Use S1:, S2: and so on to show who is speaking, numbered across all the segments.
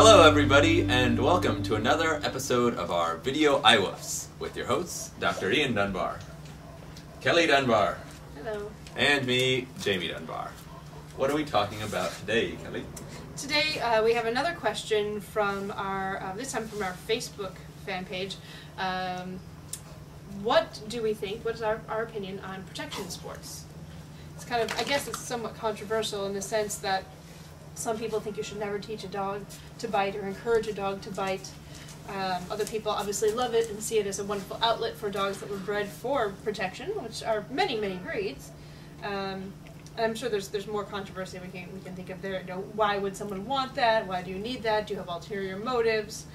S1: Hello everybody, and welcome to another episode of our video iWoofs with your hosts, Dr. Ian Dunbar, Kelly Dunbar,
S2: hello,
S1: and me, Jamie Dunbar. What are we talking about today, Kelly?
S2: Today we have another question from our, this time from our Facebook fan page. What do we think, what is our opinion on protection sports? It's kind of, I guess it's somewhat controversial in the sense that some people think you should never teach a dog to bite or encourage a dog to bite. Other people obviously love it and see it as a wonderful outlet for dogs that were bred for protection, which are many, many breeds. And I'm sure there's more controversy we can think of there. You know, why would someone want that? Why do you need that? Do you have ulterior motives?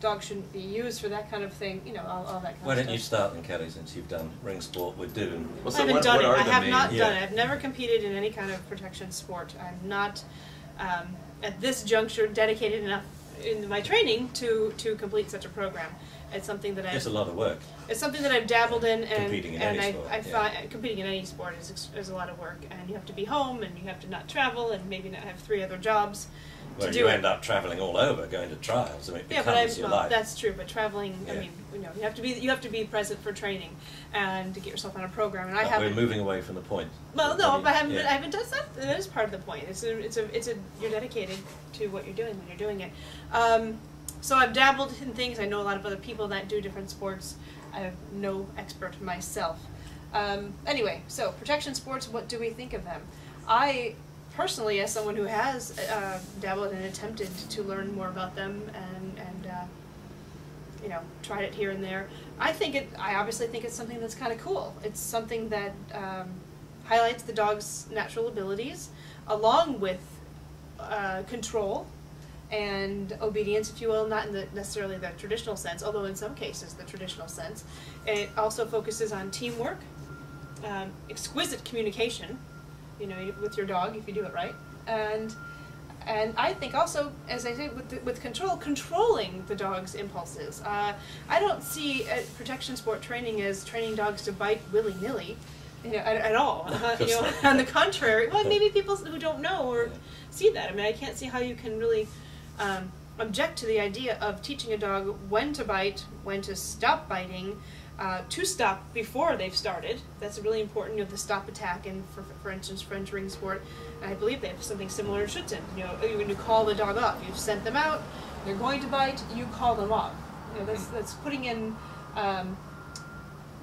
S2: Dogs shouldn't be used for that kind of thing. You know, all that kind of stuff.
S3: Why don't you start then, Kelly, since you've done ring sport with Doon?
S1: Well,
S2: I haven't done it. I have not
S1: main...
S2: done it. I've never competed in any kind of protection sport. I'm not, at this juncture, dedicated enough in my training to complete such a program. It's something that
S3: It's a lot of work.
S2: It's something that I've dabbled in, and
S3: Competing in any sport,
S2: I find competing in any sport is a lot of work, and you have to be home, and you have to not travel, and maybe not have 3 other jobs.
S3: Well, you end up traveling all over, going to trials. I mean, it becomes your life.
S2: That's true. But traveling, I mean, you know, you have to be present for training, and to get yourself on a program. And
S3: We're moving away from the point.
S2: Well, no, but I haven't done that. That is part of the point. You're dedicated to what you're doing when you're doing it. So I've dabbled in things. I know a lot of other people that do different sports. I'm no expert myself. Anyway, so protection sports. What do we think of them? I personally, as someone who has dabbled and attempted to learn more about them and you know, tried it here and there, I obviously think it's something that's kind of cool. It's something that highlights the dog's natural abilities, along with control and obedience, if you will, not in necessarily the traditional sense, although in some cases the traditional sense. It also focuses on teamwork, exquisite communication, you know, with your dog if you do it right, and I think also, as I say, with controlling the dog's impulses. I don't see protection sport training as training dogs to bite willy-nilly, you know, at all. You know, on the contrary, well, maybe people who don't know or see that. I mean, I can't see how you can really object to the idea of teaching a dog when to bite, when to stop biting. To stop before they've started. That's really important. You know, the stop attack, and for instance, French ring sport, and I believe they have something similar in Schutzen. You know, when you call the dog off, you've sent them out, they're going to bite, you call them off. You know, that's putting in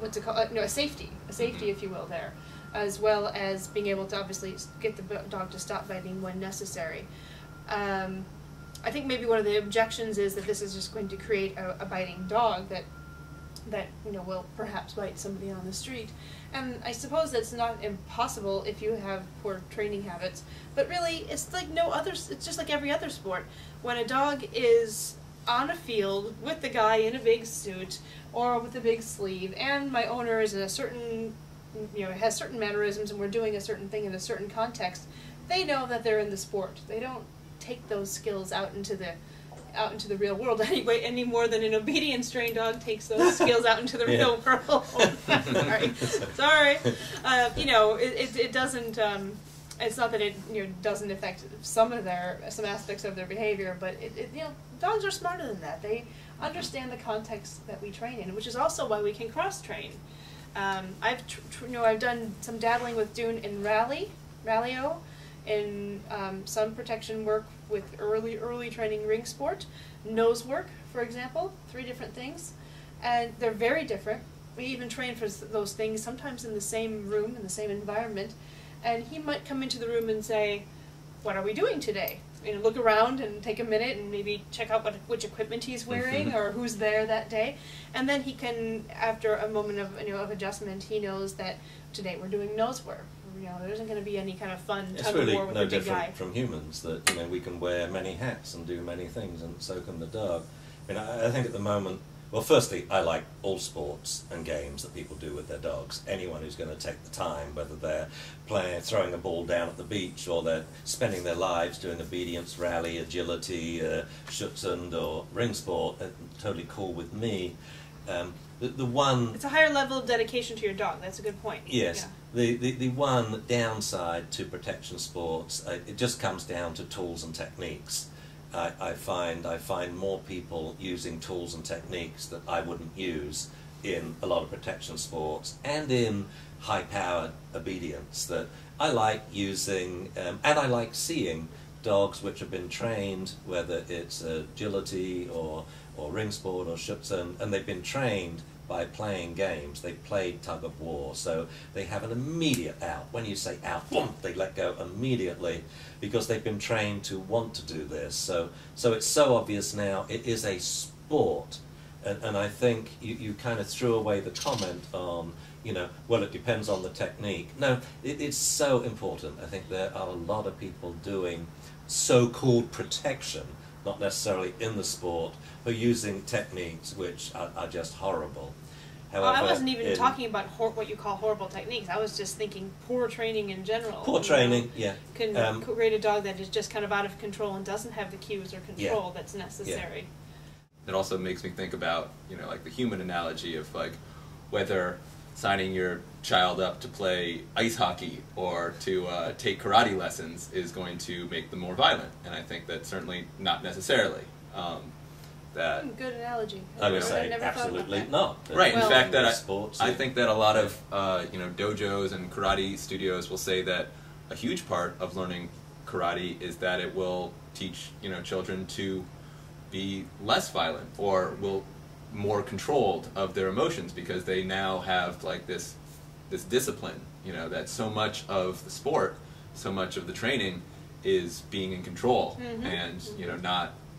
S2: what's it called? You know, a safety, if you will, there, as well as being able to obviously get the dog to stop biting when necessary. I think maybe one of the objections is that this is just going to create a biting dog that you know, will perhaps bite somebody on the street, and I suppose that's not impossible if you have poor training habits. But really, it's like it's just like every other sport. When a dog is on a field with the guy in a big suit or with a big sleeve, and my owner is in a certain, you know, has certain mannerisms, and we're doing a certain thing in a certain context, they know that they're in the sport. They don't take those skills out into the real world anyway, any more than an obedience trained dog takes those skills out into the real world. Sorry. You know, it doesn't. It's not that it, you know, doesn't affect some aspects of their behavior, but you know, dogs are smarter than that. They understand the context that we train in, which is also why we can cross train. I've done some dabbling with Doon in Rallyo, in some protection work with early training ring sport, nose work, for example, 3 different things, and they're very different. We even train for those things sometimes in the same room, in the same environment, and he might come into the room and say, "What are we doing today?" You know, look around and take a minute and maybe check out which equipment he's wearing or who's there that day, and then he can, after a moment of adjustment, he knows that today we're doing nose work. You know, there isn't going to be any kind of fun tug of war with the big guy. It's really no different
S3: from humans, that, you know, we can wear many hats and do many things, and so can the dog. I mean, I think at the moment, well, firstly, I like all sports and games that people do with their dogs. Anyone who's going to take the time, whether they're throwing a ball down at the beach, or they're spending their lives doing obedience, rally, agility, Schutzhund or ring sport, totally cool with me. The one...
S2: It's a higher level of dedication to your dog. That's a good point.
S3: Yes.
S2: Yeah.
S3: The one downside to protection sports, it just comes down to tools and techniques. I find more people using tools and techniques that I wouldn't use in a lot of protection sports and in high-powered obedience that I like using, and I like seeing dogs which have been trained, whether it's agility or ring sport or Schutzen, and they've been trained by playing games. They've played tug of war, so they have an immediate out. When you say out, boom, they let go immediately because they've been trained to want to do this. So it's so obvious now. It is a sport, and I think you kind of threw away the comment on, you know, well, it depends on the technique. No, it's so important. I think there are a lot of people doing so-called protection, not necessarily in the sport, but using techniques which are just horrible. However,
S2: I wasn't even talking about what you call horrible techniques. I was just thinking poor training in general.
S3: Poor training, yeah.
S2: Can create a dog that is just kind of out of control and doesn't have the cues or control that's necessary.
S1: Yeah. It also makes me think about, you know, like the human analogy of like whether signing your child up to play ice hockey or to take karate lessons is going to make them more violent, and I think that certainly not necessarily.
S2: Good analogy.
S3: I would say absolutely not.
S1: Right.
S2: Well,
S1: in fact, that
S3: sports,
S1: I think that a lot of you know, dojos and karate studios will say that a huge part of learning karate is that it will teach, you know, children to be less violent or will more controlled of their emotions because they now have like this discipline, you know, that so much of the sport, so much of the training is being in control and you know,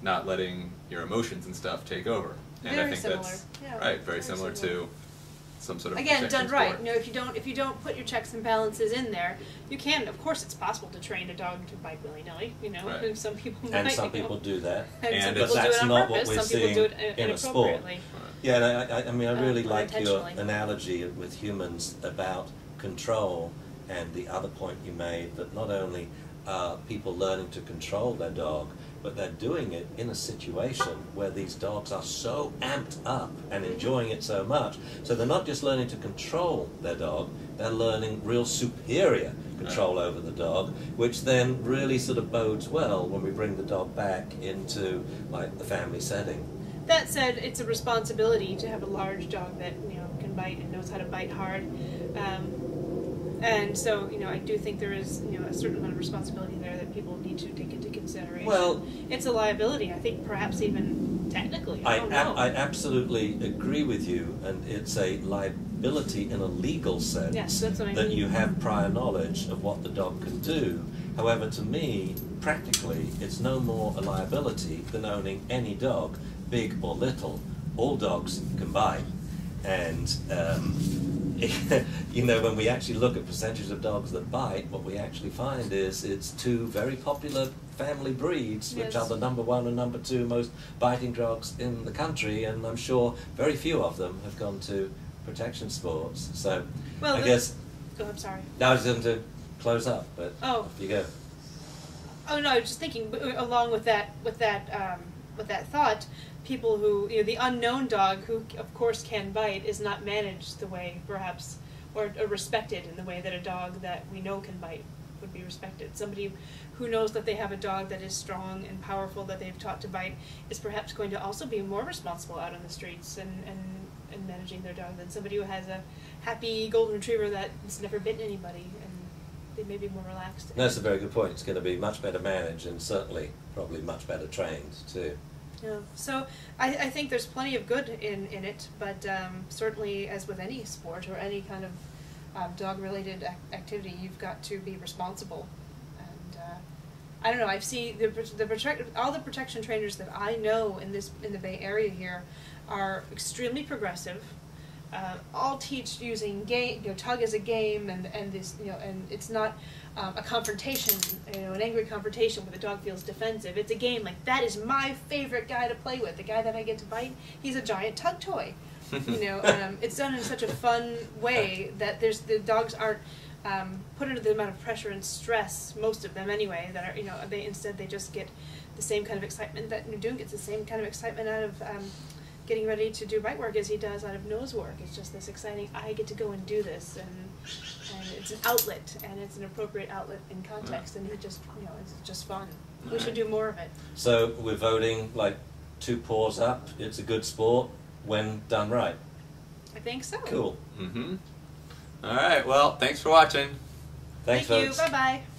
S1: not letting your emotions and stuff take over. And
S2: very
S1: I think
S2: similar.
S1: that's
S2: very
S1: very similar to some sort of
S2: again done right.
S1: sport.
S2: You know, if you don't put your checks and balances in there, you can. Of course, it's possible to train a dog to bite willy nilly. You know,
S1: Right.
S2: and some people
S3: and
S2: might,
S3: some people do that.
S2: and some
S1: but
S2: people do
S3: that's
S2: it on
S3: not
S2: purpose.
S3: what we're
S2: Some people do it
S3: seeing in a sport.
S2: inappropriately.
S3: Yeah, and I mean, I really like your
S2: unintentionally.
S3: analogy with humans about control, and the other point you made that not only are people learning to control their dog, but they're doing it in a situation where these dogs are so amped up and enjoying it so much. So they're not just learning to control their dog, they're learning real superior control over the dog, which then really sort of bodes well when we bring the dog back into like the family setting.
S2: That said, it's a responsibility to have a large dog that, you know, can bite and knows how to bite hard. And so, you know, I do think there is, you know, a certain amount of responsibility there that people need to take into consideration.
S3: Well,
S2: it's a liability, I think, perhaps even technically. I don't know.
S3: I absolutely agree with you, and it's a liability in a legal sense.
S2: Yes, that's what I
S3: that
S2: mean.
S3: you have prior knowledge of what the dog can do. However, to me, practically, it's no more a liability than owning any dog, big or little. All dogs can bite, and you know, when we actually look at percentages of dogs that bite, what we actually find is it's two very popular family breeds, which are the #1 and #2 most biting dogs in the country, and I'm sure very few of them have gone to protection sports. So,
S2: well,
S3: I guess.
S2: Oh, I'm sorry.
S3: I was going to close up, but off you go.
S2: Oh no, I was just thinking along with that thought, people who, you know, the unknown dog who of course can bite is not managed the way perhaps or respected in the way that a dog that we know can bite would be respected. Somebody who knows that they have a dog that is strong and powerful that they've taught to bite is perhaps going to also be more responsible out on the streets and managing their dog than somebody who has a happy golden retriever that's never bitten anybody, and they may be more relaxed.
S3: That's a very good point. It's going to be much better managed and certainly probably much better trained too.
S2: Yeah. So I think there's plenty of good in it, but certainly, as with any sport or any kind of dog-related activity, you've got to be responsible. And I don't know. I've seen all the protection trainers that I know in the Bay Area here are extremely progressive. All teach using game, you know, tug as a game, and this, you know, and it's not a confrontation, you know, an angry confrontation where the dog feels defensive. It's a game like, that is my favorite guy to play with. The guy that I get to bite, he's a giant tug toy. You know, it's done in such a fun way that the dogs aren't put under the amount of pressure and stress, most of them anyway, that are, you know, they just get the same kind of excitement that Nadoon gets, the same kind of excitement out of getting ready to do bite work as he does out of nose work. It's just this exciting, I get to go and do this, and it's an outlet, and it's an appropriate outlet in context, and it just, it's just fun. We should do more of it.
S3: So we're voting like 2 paws up. It's a good sport when done right.
S2: I think so.
S3: Cool.
S1: Mm-hmm. All right. Well, thanks for watching.
S3: Thanks,
S2: Thank you.
S3: folks.
S2: Bye-bye.